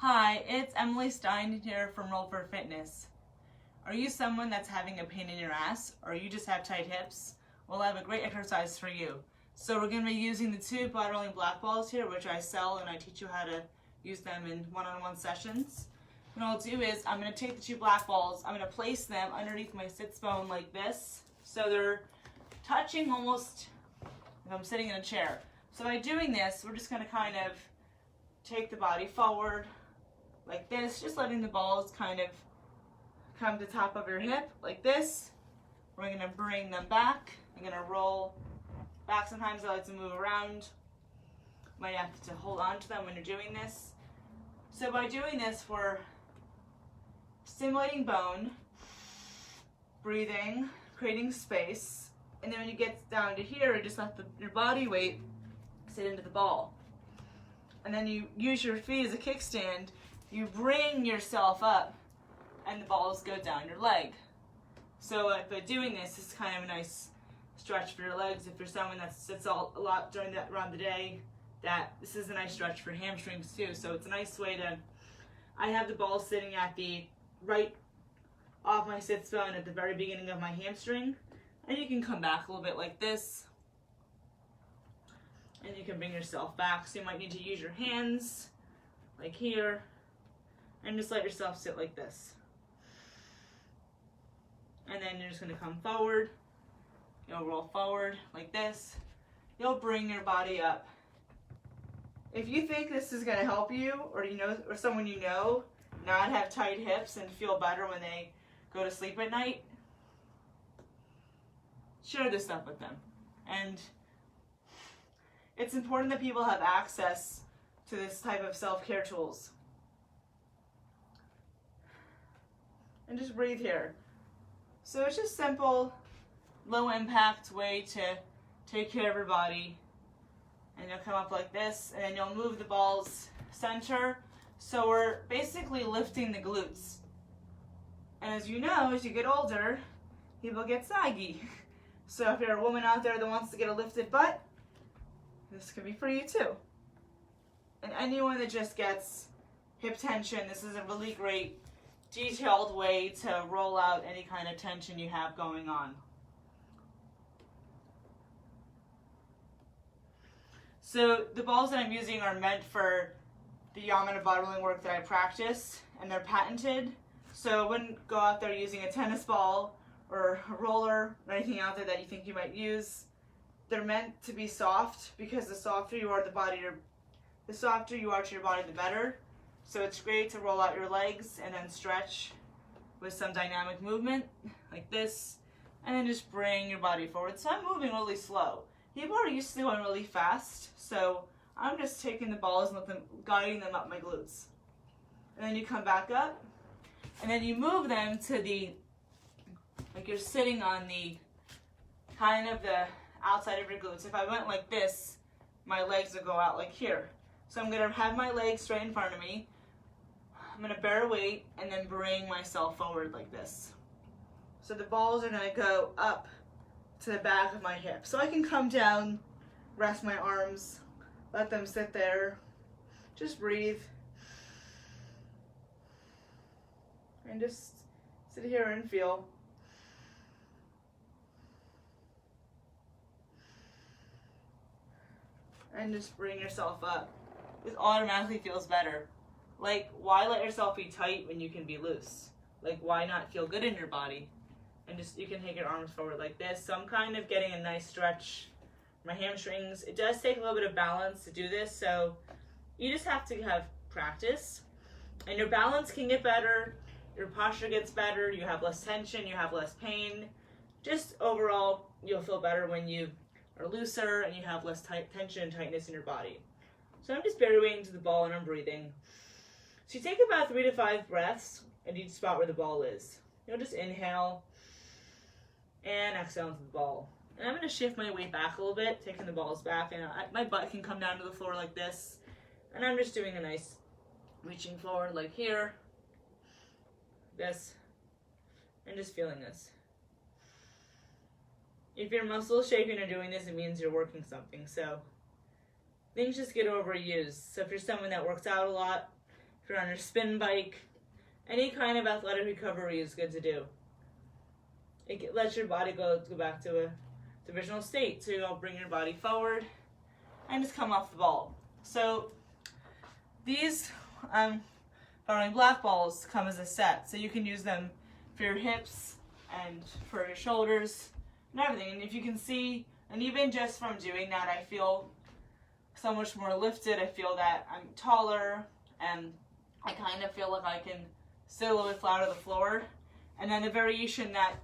Hi, it's Emily Stein here from Roll for Fitness. Are you someone that's having a pain in your ass, or you just have tight hips? Well, I have a great exercise for you. So we're going to be using the two body rolling black balls here, which I sell and I teach you how to use them in one-on-one sessions. What I'll do is I'm going to take the two black balls, I'm going to place them underneath my sits bone like this, so they're touching almost if I'm sitting in a chair. So by doing this, we're just going to kind of take the body forward like this, just letting the balls kind of come to the top of your hip like this. We're going to bring them back. I'm going to roll back. Sometimes I like to move around. Might have to hold on to them when you're doing this. So by doing this, we're stimulating bone, breathing, creating space, and then when you get down to here, you just let your body weight sit into the ball. And then you use your feet as a kickstand. You bring yourself up and the balls go down your leg. So by doing this, it's kind of a nice stretch for your legs. If you're someone that sits a lot around the day, this is a nice stretch for hamstrings too. So it's a nice way to, I have the balls sitting at the right off my sits bone at the very beginning of my hamstring. And you can come back a little bit like this. And you can bring yourself back. So you might need to use your hands like here. And just let yourself sit like this. And then you're just going to come forward. You'll roll forward like this. You'll bring your body up. If you think this is going to help you, or or someone you know, not have tight hips and feel better when they go to sleep at night, share this stuff with them. And it's important that people have access to this type of self-care tools. And just breathe here. So it's just simple, low impact way to take care of your body. And you'll come up like this, and then you'll move the balls center. So we're basically lifting the glutes. And as you know, as you get older, people get saggy. So if you're a woman out there that wants to get a lifted butt, this could be for you too. And anyone that just gets hip tension, this is a really great detailed way to roll out any kind of tension you have going on. So the balls that I'm using are meant for the yaman and body rolling work that I practice, and they're patented. So I wouldn't go out there using a tennis ball or a roller or anything out there that you think you might use. They're meant to be soft, because the softer you are to your body, the better. So it's great to roll out your legs and then stretch with some dynamic movement like this, and then just bring your body forward. So I'm moving really slow. People are used to going really fast, so I'm just taking the balls and guiding them up my glutes. And then you come back up, and then you move them to like you're sitting on the kind of the outside of your glutes. If I went like this, my legs would go out like here. So I'm going to have my legs straight in front of me. I'm going to bear weight and then bring myself forward like this. So the balls are going to go up to the back of my hip. So I can come down, rest my arms, let them sit there, just breathe. And just sit here and feel. And just bring yourself up. This automatically feels better. Like, why let yourself be tight when you can be loose? Like, why not feel good in your body? And just, you can take your arms forward like this. So I'm kind of getting a nice stretch. My hamstrings, it does take a little bit of balance to do this, so you just have to have practice. And your balance can get better, your posture gets better, you have less tension, you have less pain. Just overall, you'll feel better when you are looser and you have less tension and tightness in your body. So I'm just barely weighting to the ball and I'm breathing. So you take about 3 to 5 breaths at each spot where the ball is. You'll just inhale and exhale into the ball. And I'm going to shift my weight back a little bit, taking the balls back, and my butt can come down to the floor like this. And I'm just doing a nice reaching forward like here, this, and just feeling this. If your muscles shaking or doing this, it means you're working something. So things just get overused. So if you're someone that works out a lot, if you're on your spin bike, any kind of athletic recovery is good to do. It lets your body go back to a divisional state. So you'll bring your body forward and just come off the ball. So these following black balls come as a set. So you can use them for your hips and for your shoulders and everything. And if you can see, and even just from doing that, I feel so much more lifted. I feel that I'm taller, and I kind of feel like I can sit a little bit flat on the floor. And then the variation that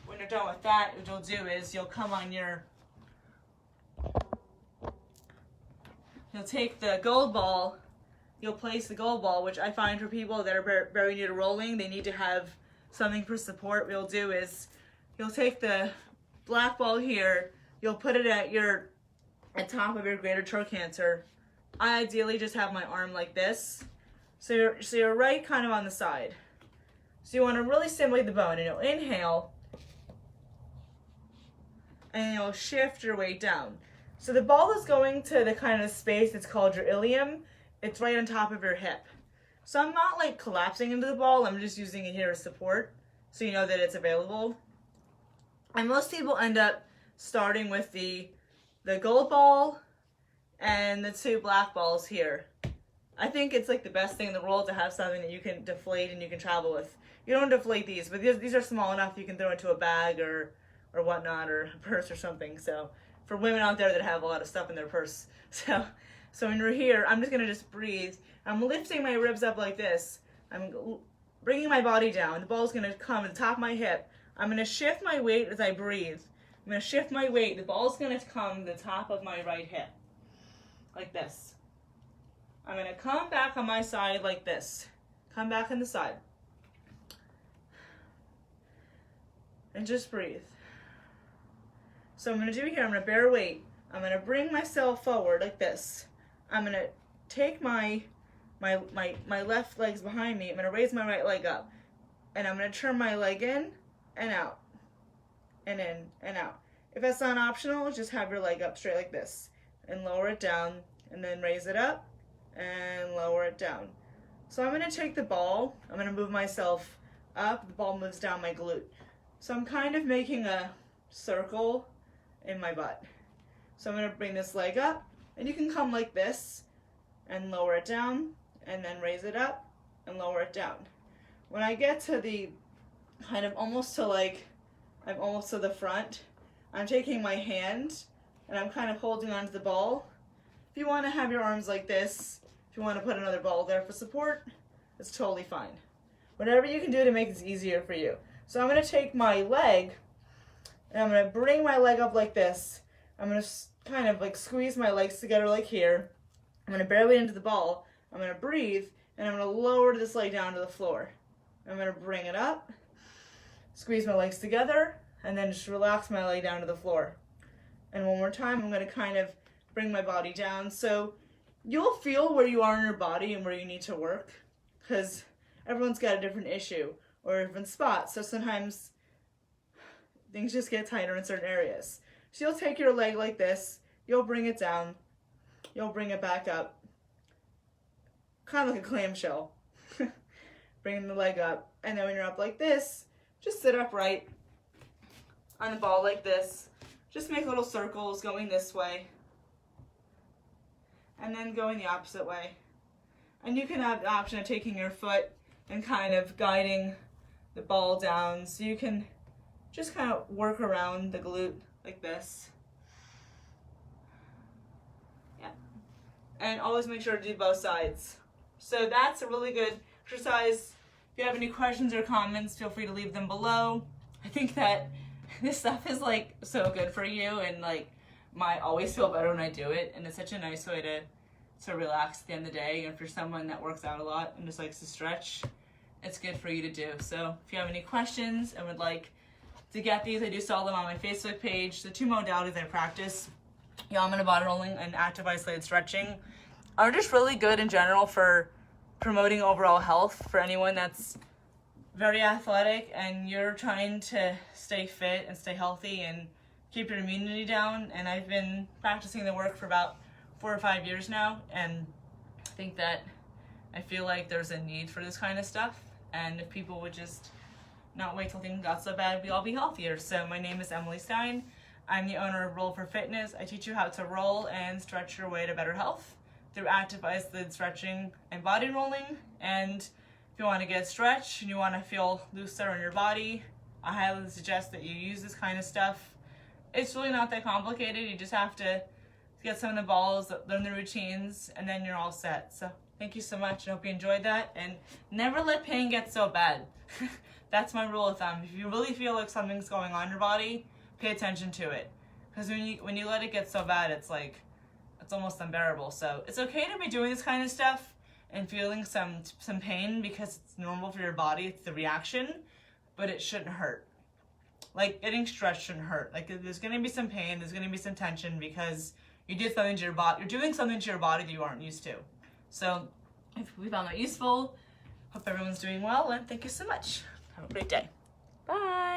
when you're done with that, what you'll do is you'll come on your, you'll take the gold ball, you'll place the gold ball, which I find for people that are very new to rolling, they need to have something for support. What you'll do is you'll take the black ball here, you'll put it at top of your greater trochanter. I ideally just have my arm like this. So you're right kind of on the side. So you want to really stimulate the bone, and you'll inhale, and you'll shift your weight down. So the ball is going to the kind of space that's called your ilium. It's right on top of your hip. So I'm not like collapsing into the ball, I'm just using it here as support, so you know that it's available. And most people end up starting with the gold ball and the two black balls here. I think it's like the best thing in the world to have something that you can deflate and you can travel with. You don't deflate these, but these are small enough you can throw into a bag or whatnot, or a purse or something. So for women out there that have a lot of stuff in their purse. So when you're here, I'm just gonna just breathe. I'm lifting my ribs up like this. I'm bringing my body down. The ball's gonna come to the top of my hip. I'm gonna shift my weight as I breathe. I'm gonna shift my weight. The ball's gonna come to the top of my right hip, like this. I'm gonna come back on my side like this. Come back on the side. And just breathe. So I'm gonna do here, I'm gonna bear weight. I'm gonna bring myself forward like this. I'm gonna take my left leg's behind me. I'm gonna raise my right leg up. And I'm gonna turn my leg in and out. And in and out. If that's not optional, just have your leg up straight like this. And lower it down, and then raise it up, and lower it down. So I'm gonna take the ball, I'm gonna move myself up, the ball moves down my glute. So I'm kind of making a circle in my butt. So I'm gonna bring this leg up, and you can come like this, and lower it down, and then raise it up, and lower it down. When I get to the, kind of almost to like, I'm almost to the front, I'm taking my hand, and I'm kind of holding onto the ball. If you wanna have your arms like this, if you wanna put another ball there for support, it's totally fine. Whatever you can do to make this easier for you. So I'm gonna take my leg, and I'm gonna bring my leg up like this. I'm gonna kind of like squeeze my legs together like here. I'm gonna bear weight into the ball. I'm gonna breathe, and I'm gonna lower this leg down to the floor. I'm gonna bring it up, squeeze my legs together, and then just relax my leg down to the floor. And one more time, I'm gonna kind of bring my body down. So you'll feel where you are in your body and where you need to work, because everyone's got a different issue or a different spot. So sometimes things just get tighter in certain areas. So you'll take your leg like this, you'll bring it down, you'll bring it back up, kind of like a clamshell. Bringing the leg up, and then when you're up like this, just sit upright on the ball like this. Just make little circles going this way, and then going the opposite way. And you can have the option of taking your foot and kind of guiding the ball down, so you can just kind of work around the glute like this. Yeah. And always make sure to do both sides. So that's a really good exercise. If you have any questions or comments, feel free to leave them below. I think that this stuff is like so good for you, and like I always feel better when I do it, and it's such a nice way to relax at the end of the day. And for someone that works out a lot and just likes to stretch, it's good for you to do. So if you have any questions and would like to get these, I do sell them on my Facebook page. The two modalities I practice, yaman body rolling and active isolated stretching, are just really good in general for promoting overall health for anyone that's very athletic and you're trying to stay fit and stay healthy and keep your immunity down. And I've been practicing the work for about 4 or 5 years now, and I think that I feel like there's a need for this kind of stuff, and if people would just not wait till things got so bad, we'd all be healthier. So my name is Emily Stein. I'm the owner of Roll for Fitness. I teach you how to roll and stretch your way to better health through active isolated stretching and body rolling. And if you want to get stretched and you want to feel looser in your body, I highly suggest that you use this kind of stuff. It's really not that complicated. You just have to get some of the balls, learn the routines, and then you're all set. So thank you so much. I hope you enjoyed that. And never let pain get so bad. That's my rule of thumb. If you really feel like something's going on in your body, pay attention to it. Because when you let it get so bad, it's like, it's almost unbearable. So it's okay to be doing this kind of stuff and feeling some pain because it's normal for your body. It's the reaction, but it shouldn't hurt. Like getting stretched shouldn't hurt. Like there's going to be some pain, there's going to be some tension because you did something to your body. You're doing something to your body that you aren't used to. So if we found that useful, hope everyone's doing well, and thank you so much. Have a great day. Bye.